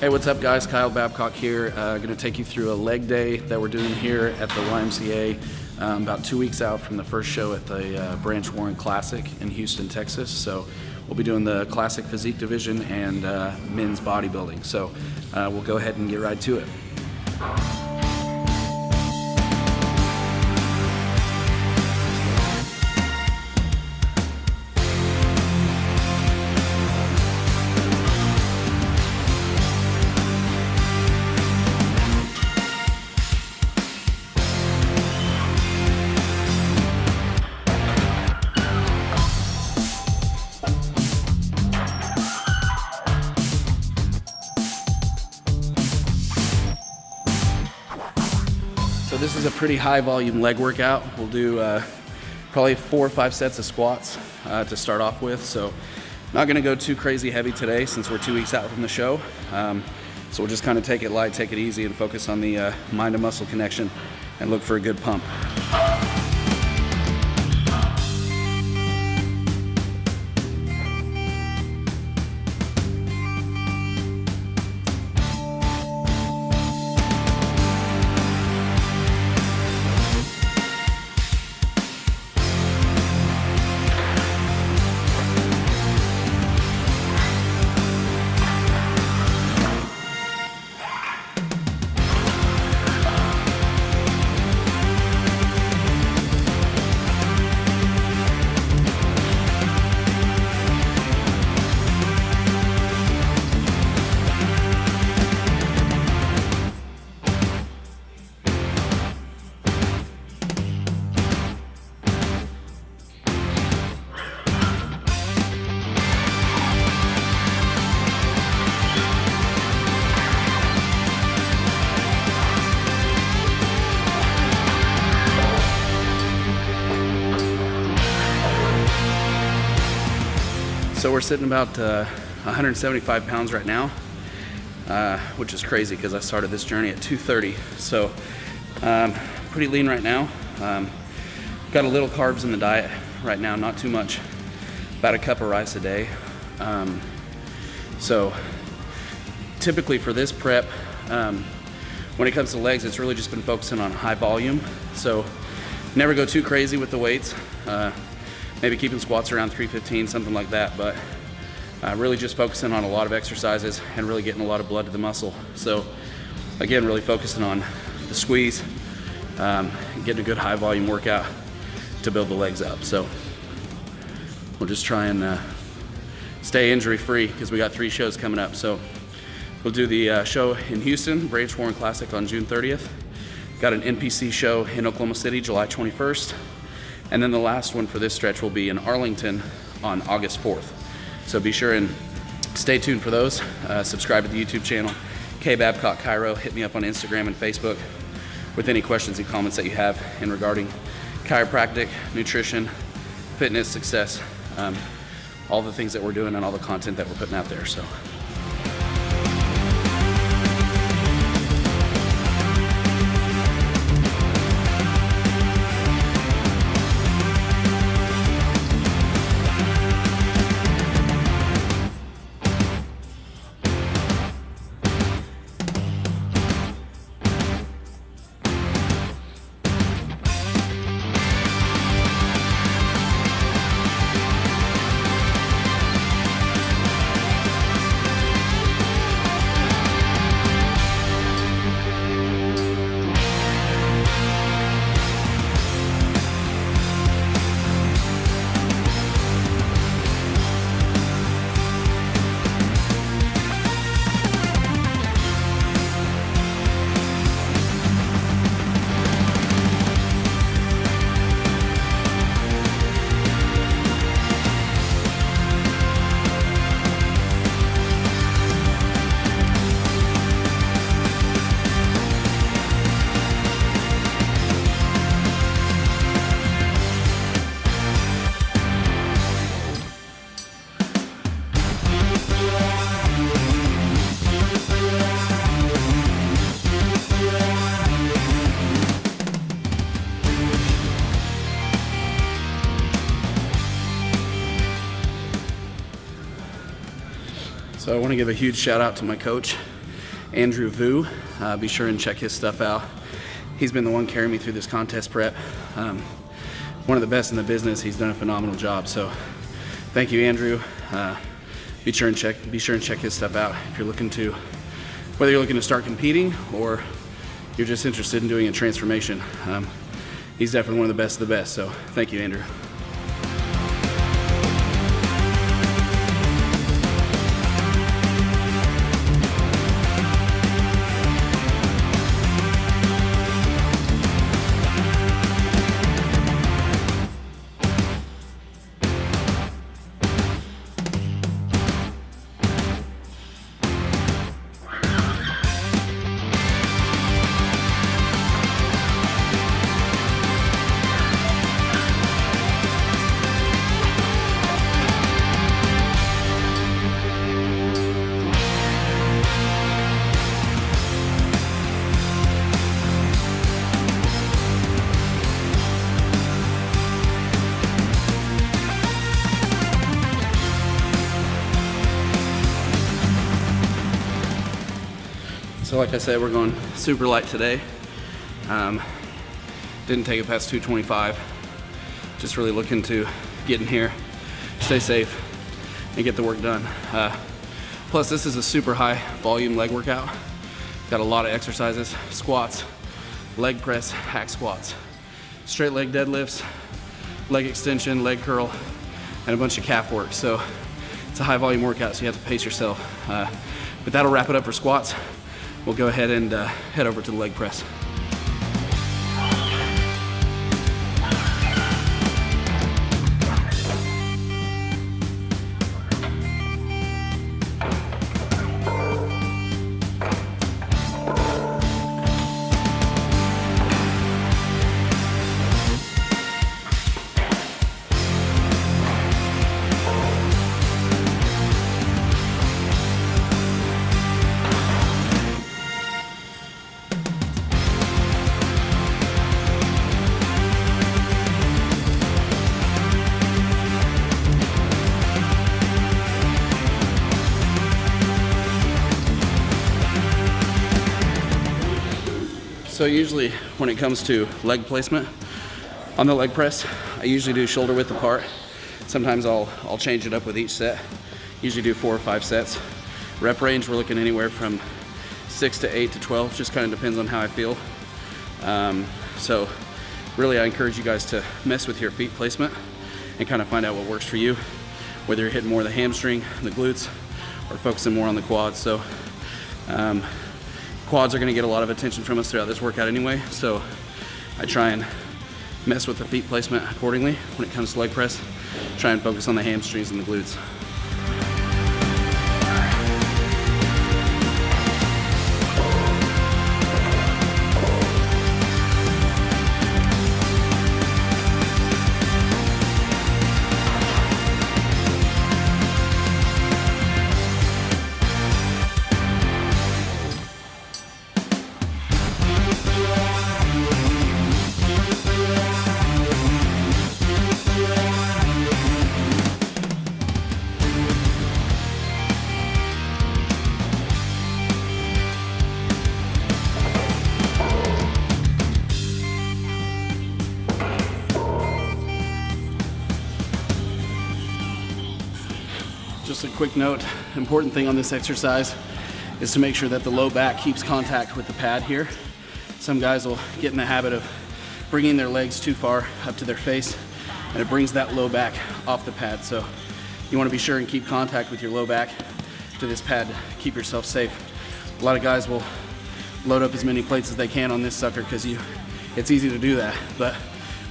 Hey, what's up guys? Kyle Babcock here. Gonna take you through a leg day that we're doing here at the YMCA. About 2 weeks out from the first show at the Branch Warren Classic in Houston, Texas. So we'll be doing the Classic Physique division and men's bodybuilding. So we'll go ahead and get right to it. So this is a pretty high volume leg workout. We'll do probably 4 or 5 sets of squats to start off with. So not gonna go too crazy heavy today since we're 2 weeks out from the show. So we'll just kind of take it light, take it easy, and focus on the mind to muscle connection and look for a good pump. So we're sitting about 175 pounds right now, which is crazy because I started this journey at 230. So pretty lean right now. Got a little carbs in the diet right now, not too much, about a cup of rice a day. So typically for this prep, when it comes to legs, it's really just been focusing on high volume. So never go too crazy with the weights. Maybe keeping squats around 315, something like that, but really just focusing on a lot of exercises and really getting a lot of blood to the muscle. So again, really focusing on the squeeze, getting a good high volume workout to build the legs up. So we'll just try and stay injury free because we got 3 shows coming up. So we'll do the show in Houston, Branch Warren Classic on June 30th. Got an NPC show in Oklahoma City, July 21st. And then the last one for this stretch will be in Arlington on August 4th. So be sure and stay tuned for those. Subscribe to the YouTube channel, Kbabcockchiro. Hit me up on Instagram and Facebook with any questions and comments that you have in regarding chiropractic, nutrition, fitness, success, all the things that we're doing and all the content that we're putting out there. So. So I want to give a huge shout out to my coach, Andrew Vu. Be sure and check his stuff out. He's been the one carrying me through this contest prep. One of the best in the business. He's done a phenomenal job. So thank you, Andrew. Be sure and check his stuff out if you're looking to, whether you're looking to start competing or you're just interested in doing a transformation. He's definitely one of the best. So thank you, Andrew. So like I said, we're going super light today. Didn't take it past 225. Just really looking to get in here, stay safe, and get the work done. Plus, this is a super high volume leg workout. Got a lot of exercises: squats, leg press, hack squats, straight leg deadlifts, leg extension, leg curl, and a bunch of calf work. So it's a high volume workout, so you have to pace yourself. But that'll wrap it up for squats. We'll go ahead and head over to the leg press. So usually when it comes to leg placement on the leg press, I usually do shoulder width apart. Sometimes I'll change it up with each set. Usually do 4 or 5 sets. Rep range, we're looking anywhere from 6 to 8 to 12, just kind of depends on how I feel. So really I encourage you guys to mess with your feet placement and kind of find out what works for you, whether you're hitting more of the hamstring, the glutes, or focusing more on the quads. So quads are going to get a lot of attention from us throughout this workout anyway, so I try and mess with the feet placement accordingly. When it comes to leg press, try and focus on the hamstrings and the glutes. Just a quick note, important thing on this exercise is to make sure that the low back keeps contact with the pad here. Some guys will get in the habit of bringing their legs too far up to their face, and it brings that low back off the pad. So you want to be sure and keep contact with your low back to this pad to keep yourself safe. A lot of guys will load up as many plates as they can on this sucker because it's easy to do that, but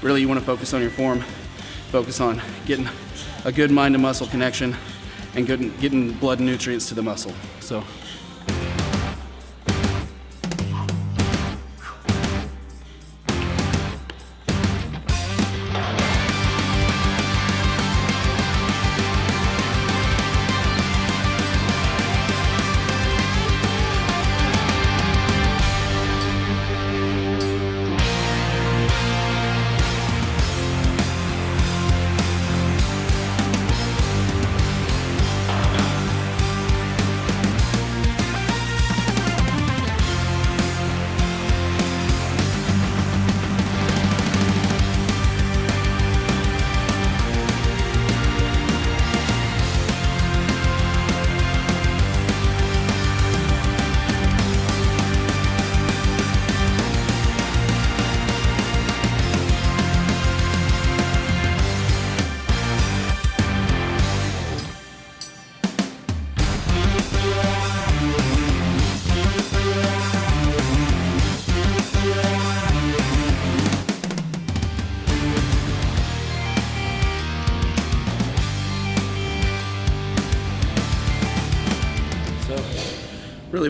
really you want to focus on your form, focus on getting a good mind to muscle connection and getting blood and nutrients to the muscle. So.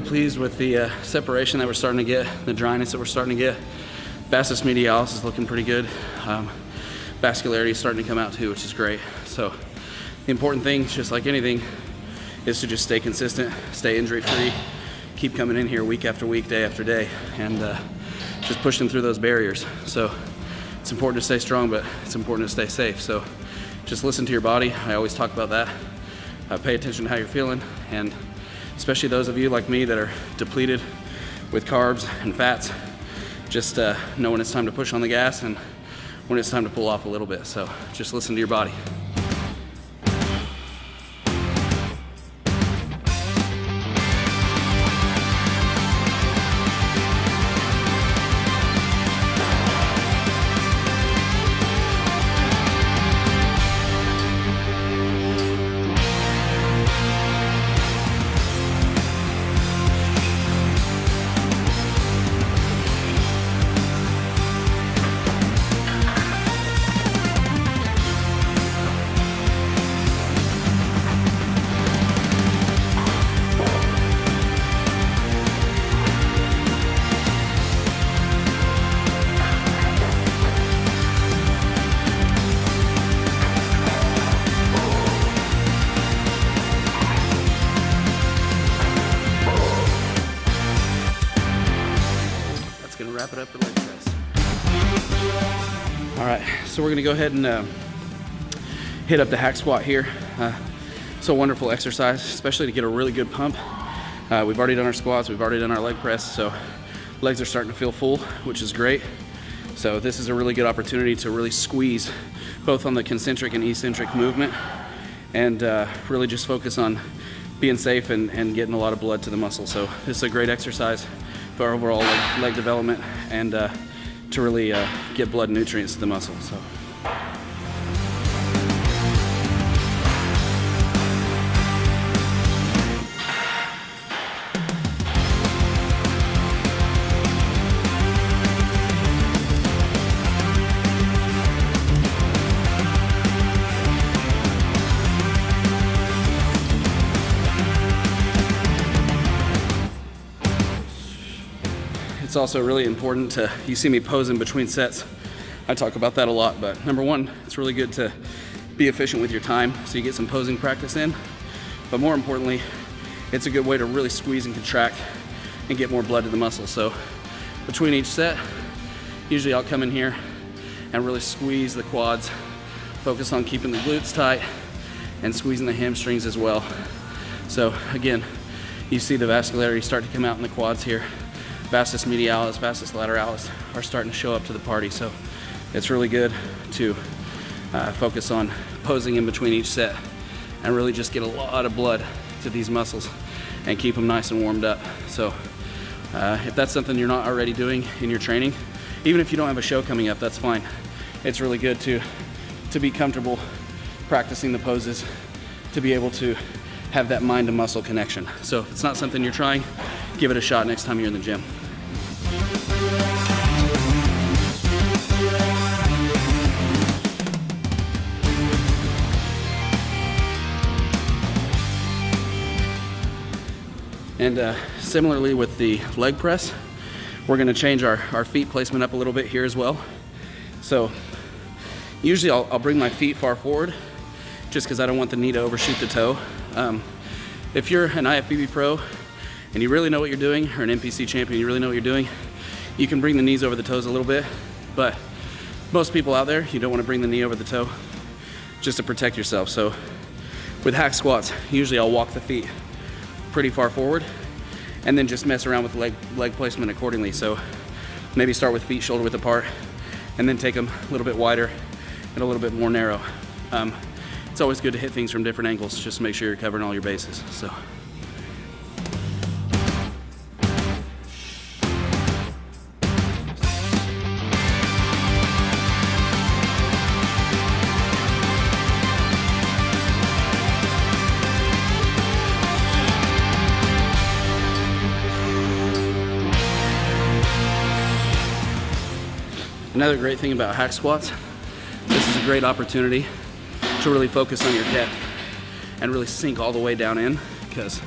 really pleased with the separation that we're starting to get, the dryness that we're starting to get. Vastus medialis is looking pretty good. Vascularity is starting to come out too, which is great. So the important thing, just like anything, is to just stay consistent, stay injury free, keep coming in here week after week, day after day, and just pushing through those barriers. So it's important to stay strong, but it's important to stay safe. So just listen to your body. I always talk about that. Pay attention to how you're feeling, and especially those of you like me that are depleted with carbs and fats, just know when it's time to push on the gas and when it's time to pull off a little bit. So just listen to your body. Wrap it up for leg press. All right, so we're gonna go ahead and hit up the hack squat here. It's a wonderful exercise, especially to get a really good pump. We've already done our squats, we've already done our leg press, so legs are starting to feel full, which is great. So this is a really good opportunity to really squeeze both on the concentric and eccentric movement, and really just focus on being safe and getting a lot of blood to the muscle. So this is a great exercise for our overall leg development and to really get blood and nutrients to the muscle. So. It's also really important to, you see me posing between sets. I talk about that a lot, but number one, it's really good to be efficient with your time so you get some posing practice in. But more importantly, it's a good way to really squeeze and contract and get more blood to the muscle. So between each set, usually I'll come in here and really squeeze the quads, focus on keeping the glutes tight and squeezing the hamstrings as well. So again, you see the vascularity start to come out in the quads here. Vastus medialis, vastus lateralis are starting to show up to the party. So it's really good to focus on posing in between each set and really just get a lot of blood to these muscles and keep them nice and warmed up. So if that's something you're not already doing in your training, even if you don't have a show coming up, that's fine. It's really good to be comfortable practicing the poses, to be able to have that mind to muscle connection. So if it's not something you're trying, give it a shot next time you're in the gym. And similarly with the leg press, we're gonna change our feet placement up a little bit here as well. So usually I'll bring my feet far forward just because I don't want the knee to overshoot the toe. If you're an IFBB pro and you really know what you're doing, or an NPC champion, you really know what you're doing, you can bring the knees over the toes a little bit, but most people out there, you don't want to bring the knee over the toe just to protect yourself. So with hack squats, usually I'll walk the feet pretty far forward and then just mess around with leg placement accordingly. So maybe start with feet shoulder width apart and then take them a little bit wider and a little bit more narrow. It's always good to hit things from different angles just to make sure you're covering all your bases. So. Another great thing about hack squats, this is a great opportunity to really focus on your depth and really sink all the way down in, because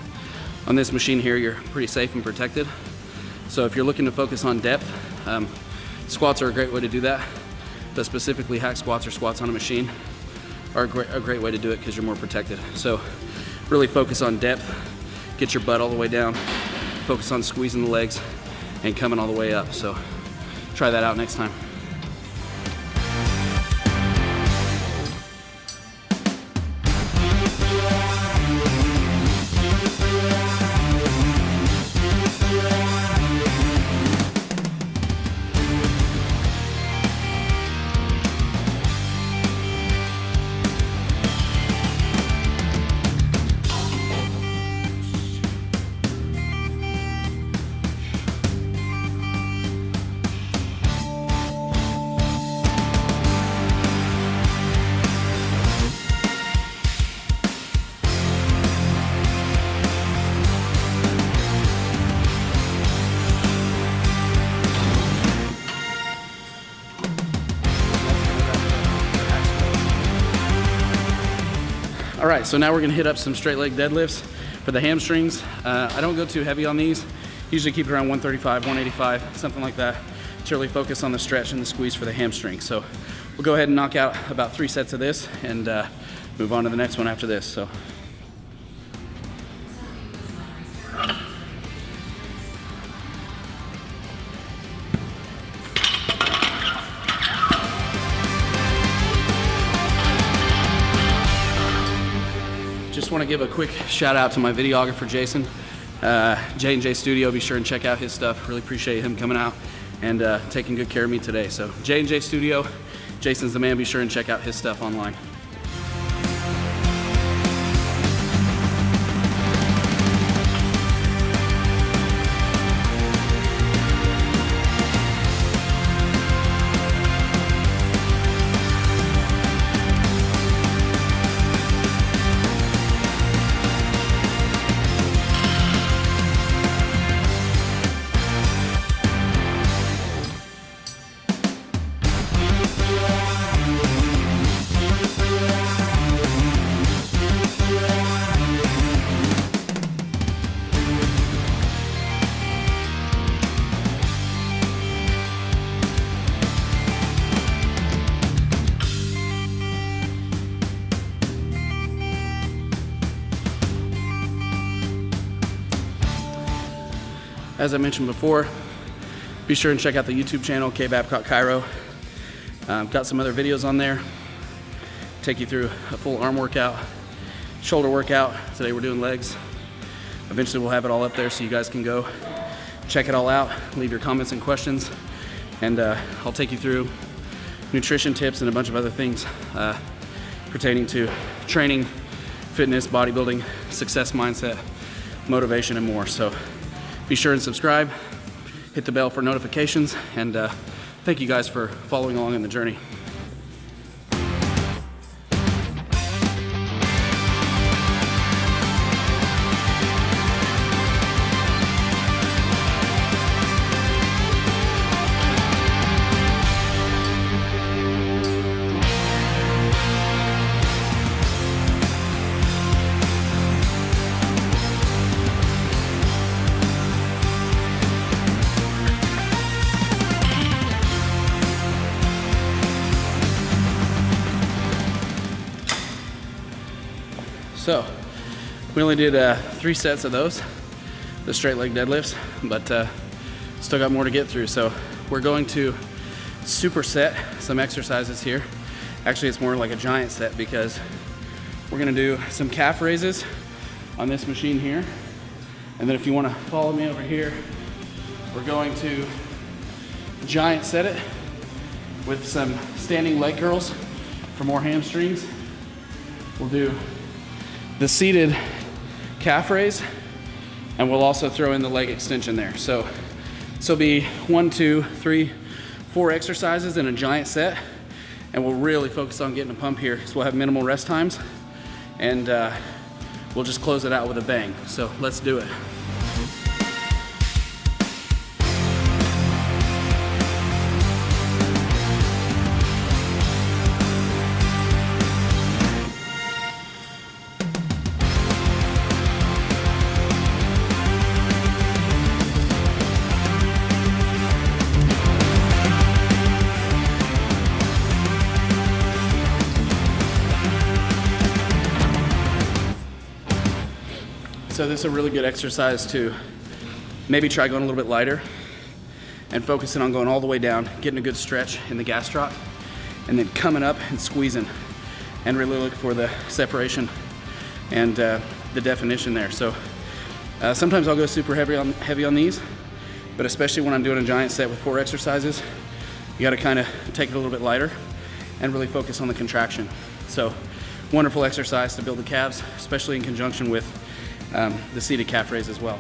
On this machine here, you're pretty safe and protected. So if you're looking to focus on depth, squats are a great way to do that. But specifically hack squats or squats on a machine are a great way to do it because you're more protected. So really focus on depth, get your butt all the way down, focus on squeezing the legs and coming all the way up. So try that out next time. All right, so now we're gonna hit up some straight leg deadlifts for the hamstrings. I don't go too heavy on these. Usually keep it around 135, 185, something like that, to really focus on the stretch and the squeeze for the hamstring. So we'll go ahead and knock out about 3 sets of this and move on to the next one after this. So. Just want to give a quick shout out to my videographer, Jason, J&J Studio. Be sure and check out his stuff. Really appreciate him coming out and taking good care of me today. So J&J Studio, Jason's the man. Be sure and check out his stuff online. As I mentioned before, be sure and check out the YouTube channel, Kbabcockchiro. Got some other videos on there. Take you through a full arm workout, shoulder workout. Today we're doing legs. Eventually we'll have it all up there so you guys can go check it all out. Leave your comments and questions, and I'll take you through nutrition tips and a bunch of other things pertaining to training, fitness, bodybuilding, success mindset, motivation, and more. So be sure and subscribe, hit the bell for notifications, and thank you guys for following along in the journey. So we only did 3 sets of those, the straight leg deadlifts, but still got more to get through. So we're going to superset some exercises here. Actually, it's more like a giant set because we're gonna do some calf raises on this machine here. And then if you wanna follow me over here, we're going to giant set it with some standing leg curls for more hamstrings. We'll do the seated calf raise, and we'll also throw in the leg extension there. So this will be 1, 2, 3, 4 exercises in a giant set, and we'll really focus on getting a pump here because we'll have minimal rest times, and we'll just close it out with a bang. So let's do it. So this is a really good exercise to maybe try going a little bit lighter and focusing on going all the way down, getting a good stretch in the gastroc, and then coming up and squeezing and really look for the separation and the definition there. So sometimes I'll go super heavy on these, but especially when I'm doing a giant set with 4 exercises, you gotta kind of take it a little bit lighter and really focus on the contraction. So wonderful exercise to build the calves, especially in conjunction with the seated calf raise as well.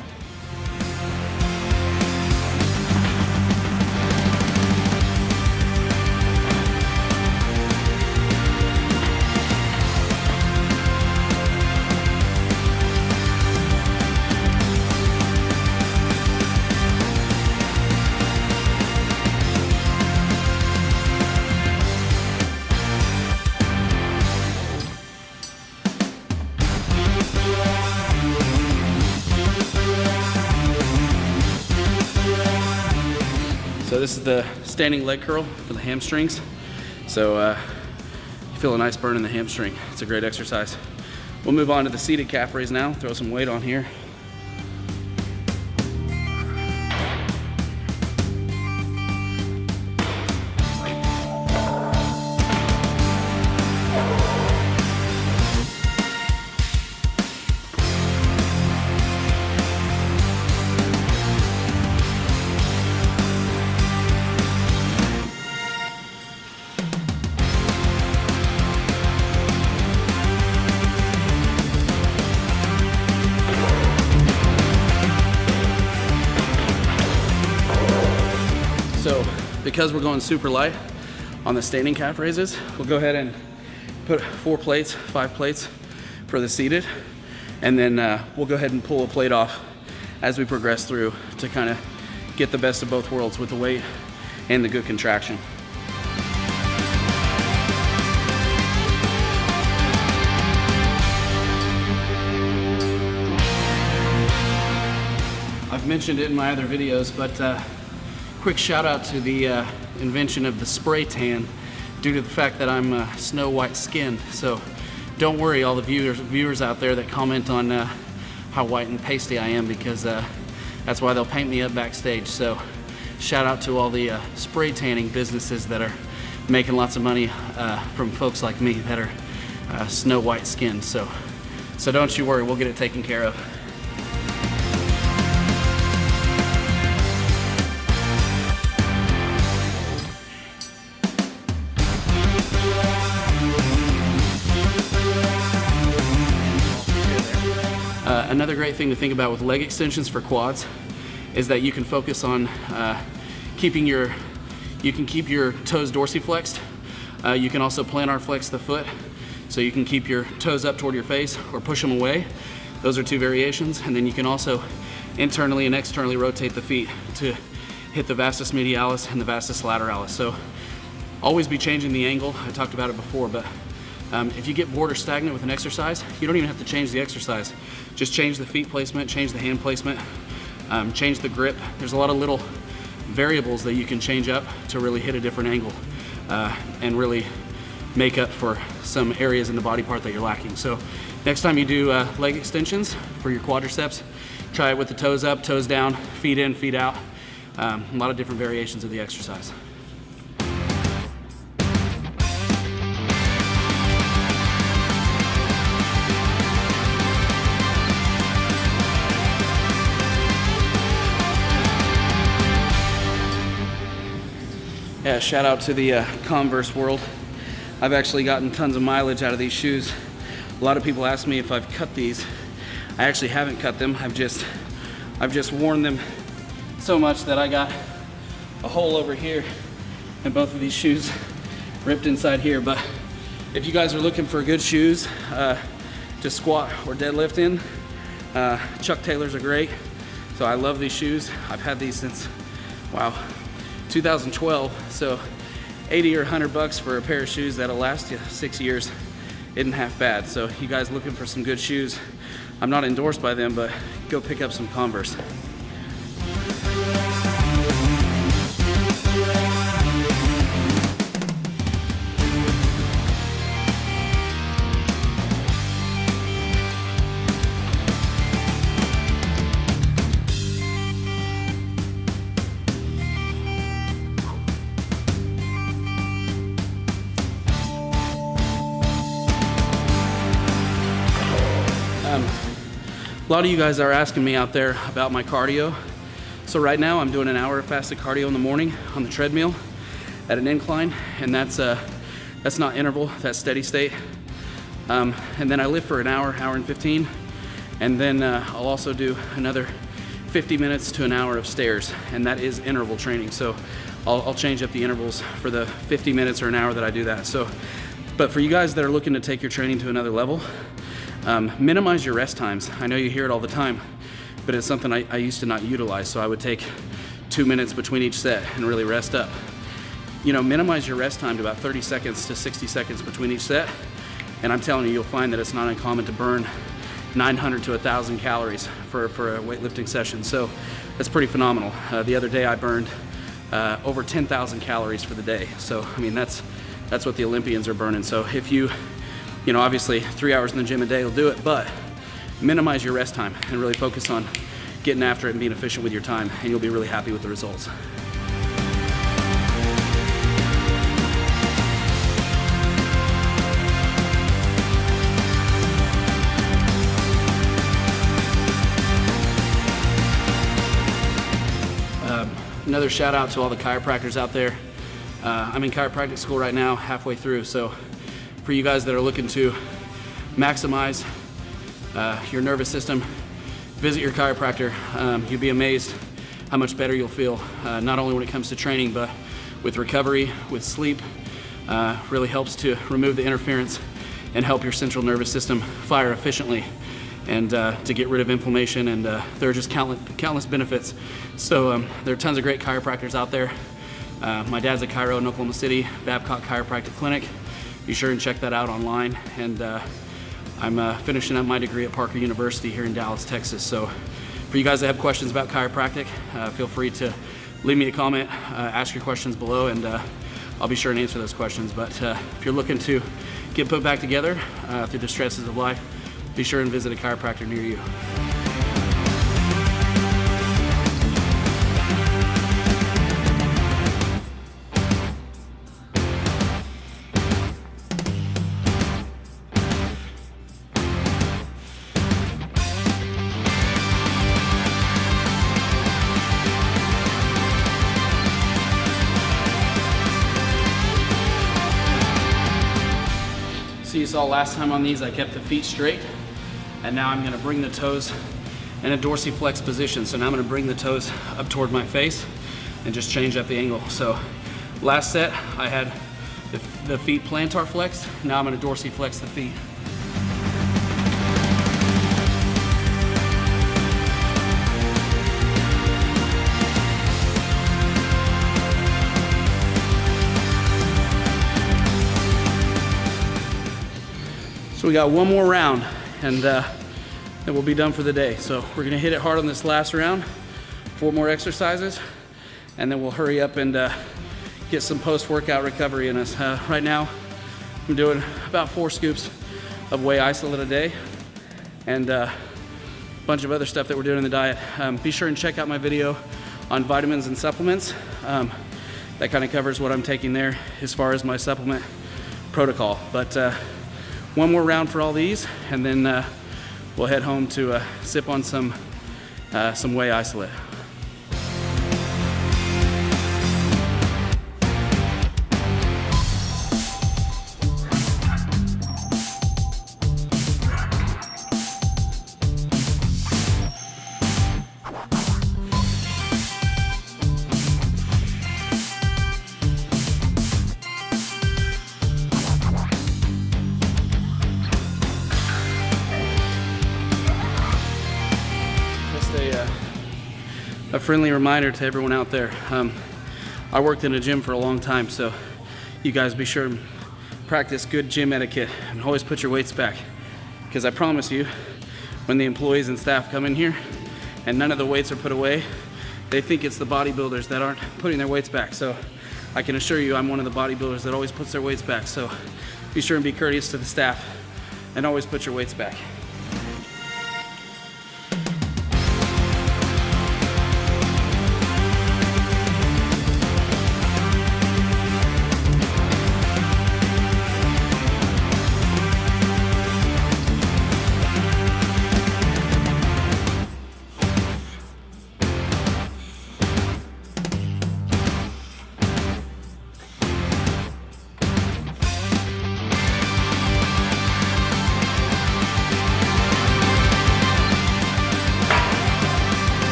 So this is the standing leg curl for the hamstrings. So you feel a nice burn in the hamstring. It's a great exercise. We'll move on to the seated calf raise now. Throw some weight on here. So because we're going super light on the standing calf raises, we'll go ahead and put 4 plates, 5 plates for the seated, and then we'll go ahead and pull a plate off as we progress through to kind of get the best of both worlds with the weight and the good contraction. I've mentioned it in my other videos, but quick shout out to the invention of the spray tan due to the fact that I'm snow white skinned. So don't worry, all the viewers out there that comment on how white and pasty I am, because that's why they'll paint me up backstage. So shout out to all the spray tanning businesses that are making lots of money from folks like me that are snow white skinned. So don't you worry, we'll get it taken care of. Another great thing to think about with leg extensions for quads is that you can focus on keep your toes dorsiflexed. You can also plantar flex the foot, so you can keep your toes up toward your face or push them away. Those are 2 variations. And then you can also internally and externally rotate the feet to hit the vastus medialis and the vastus lateralis. So always be changing the angle. I talked about it before, but if you get bored or stagnant with an exercise, you don't even have to change the exercise. Just change the feet placement, change the hand placement, change the grip. There's a lot of little variables that you can change up to really hit a different angle and really make up for some areas in the body part that you're lacking. So next time you do leg extensions for your quadriceps, try it with the toes up, toes down, feet in, feet out. A lot of different variations of the exercise. Yeah, shout out to the Converse world. I've actually gotten tons of mileage out of these shoes. A lot of people ask me if I've cut these. I actually haven't cut them. I've just worn them so much that I got a hole over here and both of these shoes ripped inside here. But if you guys are looking for good shoes to squat or deadlift in, Chuck Taylors are great. So I love these shoes. I've had these since, wow, 2012, so 80 or 100 bucks for a pair of shoes that'll last you 6 years isn't half bad. So you guys looking for some good shoes, I'm not endorsed by them, but go pick up some Converse. lot of you guys are asking me out there about my cardio. So right now I'm doing an hour of fasted cardio in the morning on the treadmill at an incline, and that's not interval, that's steady state. And then I lift for an hour, hour and 15, and then I'll also do another 50 minutes to an hour of stairs, and that is interval training. So I'll change up the intervals for the 50 minutes or an hour that I do that. So, but for you guys that are looking to take your training to another level, minimize your rest times. I know you hear it all the time, but it's something I used to not utilize. So I would take 2 minutes between each set and really rest up. You know, minimize your rest time to about 30 seconds to 60 seconds between each set. And I'm telling you, you'll find that it's not uncommon to burn 900 to 1,000 calories for a weightlifting session. So that's pretty phenomenal. The other day I burned over 10,000 calories for the day. So, I mean, that's what the Olympians are burning. So if you know, obviously 3 hours in the gym a day will do it, but minimize your rest time and really focus on getting after it and being efficient with your time, and you'll be really happy with the results. Another shout out to all the chiropractors out there. I'm in chiropractic school right now, halfway through. So for you guys that are looking to maximize your nervous system, visit your chiropractor. You'll be amazed how much better you'll feel, not only when it comes to training, but with recovery, with sleep. Really helps to remove the interference and help your central nervous system fire efficiently, and to get rid of inflammation, and there are just countless benefits. So there are tons of great chiropractors out there. My dad's a chiro in Oklahoma City, Babcock Chiropractic Clinic. Be sure and check that out online. And I'm finishing up my degree at Parker University here in Dallas, Texas. So for you guys that have questions about chiropractic, feel free to leave me a comment, ask your questions below, and I'll be sure and answer those questions. But if you're looking to get put back together through the stresses of life, be sure and visit a chiropractor near you. So you saw last time on these, I kept the feet straight. And now I'm gonna bring the toes in a dorsiflex position. So now I'm gonna bring the toes up toward my face and just change up the angle. So last set, I had the feet plantar flexed. Now I'm gonna dorsiflex the feet. So we got one more round, and then we'll be done for the day. So we're gonna hit it hard on this last round, 4 more exercises, and then we'll hurry up and get some post-workout recovery in us. Right now, I'm doing about 4 scoops of whey isolate a day, and a bunch of other stuff that we're doing in the diet. Be sure and check out my video on vitamins and supplements. That kind of covers what I'm taking there as far as my supplement protocol. But one more round for all these, and then we'll head home to sip on some whey isolate. A friendly reminder to everyone out there. I worked in a gym for a long time, so you guys be sure to practice good gym etiquette and always put your weights back. Because I promise you, when the employees and staff come in here and none of the weights are put away, they think it's the bodybuilders that aren't putting their weights back. So I can assure you I'm one of the bodybuilders that always puts their weights back. So be sure and be courteous to the staff and always put your weights back.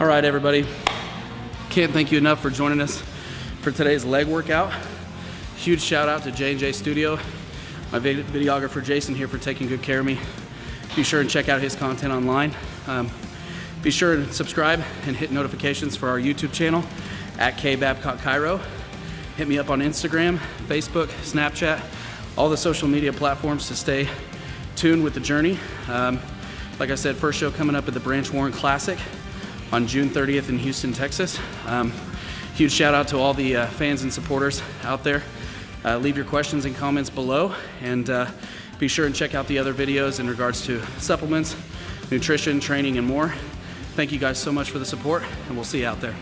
All right, everybody. Can't thank you enough for joining us for today's leg workout. Huge shout out to J&J Studio, my videographer Jason here for taking good care of me. Be sure and check out his content online. Be sure and subscribe and hit notifications for our YouTube channel at Kbabcockchiro. Hit me up on Instagram, Facebook, Snapchat, all the social media platforms to stay tuned with the journey. Like I said, first show coming up at the Branch Warren Classic on June 30th in Houston, Texas. Huge shout out to all the fans and supporters out there. Leave your questions and comments below, and be sure and check out the other videos in regards to supplements, nutrition, training, and more. Thank you guys so much for the support, and we'll see you out there.